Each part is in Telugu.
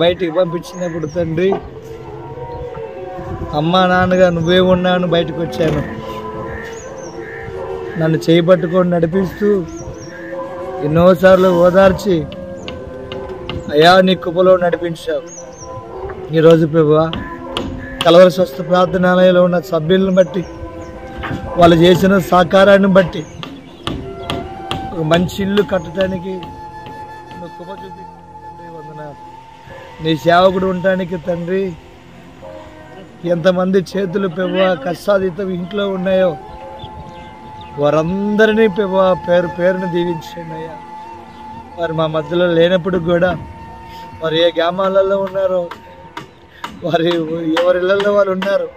బయటికి పంపించినప్పుడు తండ్రి అమ్మా నాన్నగా నువ్వే ఉన్నాను, బయటకు వచ్చాను. నన్ను చేయబట్టుకొని నడిపిస్తూ ఎన్నోసార్లు ఓదార్చి అయ్యా నీ కృపలో నడిపించావు. ఈరోజు ప్రభువా కలవరి స్వస్థ ప్రార్థనాలయంలో ఉన్న సభ్యులను బట్టి, వాళ్ళు చేసిన సహకారాన్ని బట్టి ఒక మంచి ఇల్లు కట్టడానికి నువ్వు కృప చూపి తండ్రి వందనాలు. నీ సేవకుడు ఉండటానికి తండ్రి ఎంతమంది చేతులు ప్రభువా కష్టాతీతం ఇంట్లో ఉన్నాయో వారందరినీ ప్రభువా పేరు పేరును దీవించండి అయ్యా. వారు మా మధ్యలో లేనప్పుడు కూడా వారు ఏ గ్రామాలలో ఉన్నారో, వారి ఎవరిళ్ళల్లో వారు ఉన్నారు,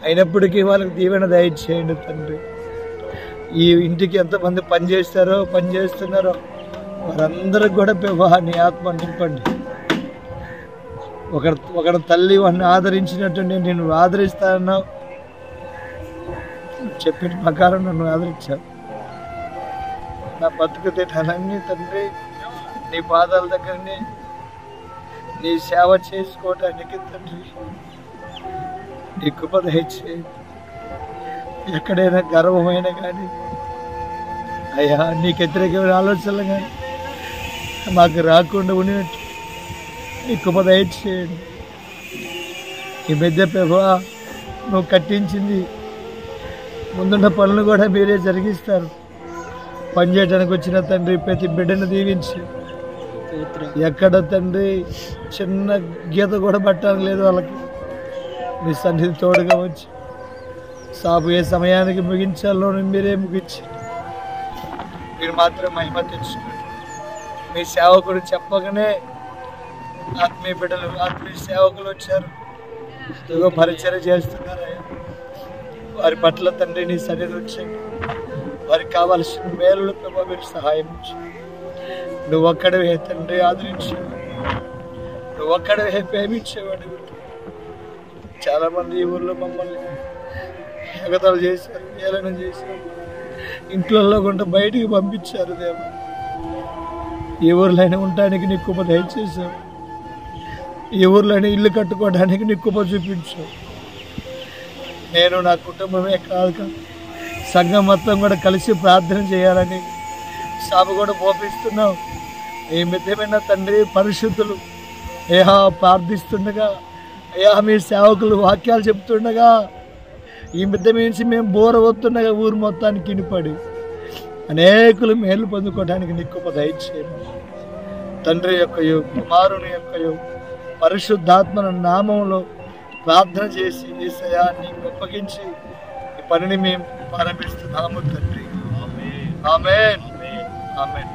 అయినప్పటికీ వాళ్ళకి దీవెన దయచేయండి తండ్రి. ఈ ఇంటికి ఎంతమంది పనిచేస్తున్నారో వారందరికి కూడా ప్రభువా నీ ఆత్మ నింపండి. ఒకరి తల్లి వాడిని ఆదరించినట్టు నేను ఆదరిస్తానన్నావు, చెప్పిన ప్రకారం నన్ను ఆదరించావు. నా బతుకు తినాలన్నీ తండ్రి నీ పాదాల దగ్గరనే నీ సేవ చేసుకోవటానికి తండ్రి నీ కృప దయచేయండి. ఎక్కడైనా గర్వమైన కానీ అయ్యా నీకు వ్యతిరేకమైన ఆలోచనలు కానీ మాకు రాకుండా ఉండినట్టు నీ కృప దయచేయండి. ఈ మధ్య ప్రభువా నువ్వు కట్టించింది ముందున్న పనులు కూడా మీరే జరిగిస్తారు. పనిచేయడానికి వచ్చిన తండ్రి ప్రతి బిడ్డను దీవించి, ఎక్కడ తండ్రి చిన్న గీత కూడా పట్టడానికి లేదు వాళ్ళకి. మీ సన్నిధి తోడుగా వచ్చి సాపు ఏ సమయానికి ముగించాలో మీరే ముగించి మీరు మాత్రం మహిమ తెచ్చుకోండి. మీ సేవకుడు చెప్పగానే ఆత్మీయ బిడ్డలు ఆత్మీయ సేవకులు వచ్చారు, పరిచయం చేస్తున్నారు. వారి పట్ల తండ్రి నీ సన్నిధి వచ్చండి. వారికి కావాల్సిన మేలు ప్రభావ మీరు సహాయం చేయండి. నువ్వు ఒక్కడవే తండ్రి ఆదరించేవాడు, నువ్వు ఒక్కడవే ప్రేమించేవాడు. చాలా మంది ఈ ఊర్లో మమ్మల్ని ఎగతాలు చేశారు, ఏలన చేశారు, ఇంట్లో కొంత బయటికి పంపించారు. దేవా ఈ ఊర్లోనే ఉండటానికి నీ కృప దయచేసావు, ఈ ఊర్లోనే ఇల్లు కట్టుకోవడానికి నీ కృప చూపించావు. నేను నా కుటుంబమే కాదు సంఘం మొత్తం కూడా కలిసి ప్రార్థన చేయాలని సాగు కూడా పోపిస్తున్నావు. ఈ మితమైన తండ్రి పరిశుద్ధులు అయ్యా ప్రార్థిస్తుండగా, అయ్యా మీ సేవకులు వాక్యాలు చెప్తుండగా, ఈ మిద్దె నుంచి మేము బోర వస్తుండగా ఊరు మొత్తానికి వినిపడి అనేకులు మేలు పొందుకోవడానికి నీ కృప దయచేయండి. తండ్రి యొక్క కుమారుని యొక్క పరిశుద్ధాత్మ నామంలో ప్రార్థన చేసి యేసయ్యా నీకు అప్పగించి ఈ పనిని మేము ప్రారంభిస్తున్నాము తండ్రి. ఆమేన్ ఆమేన్.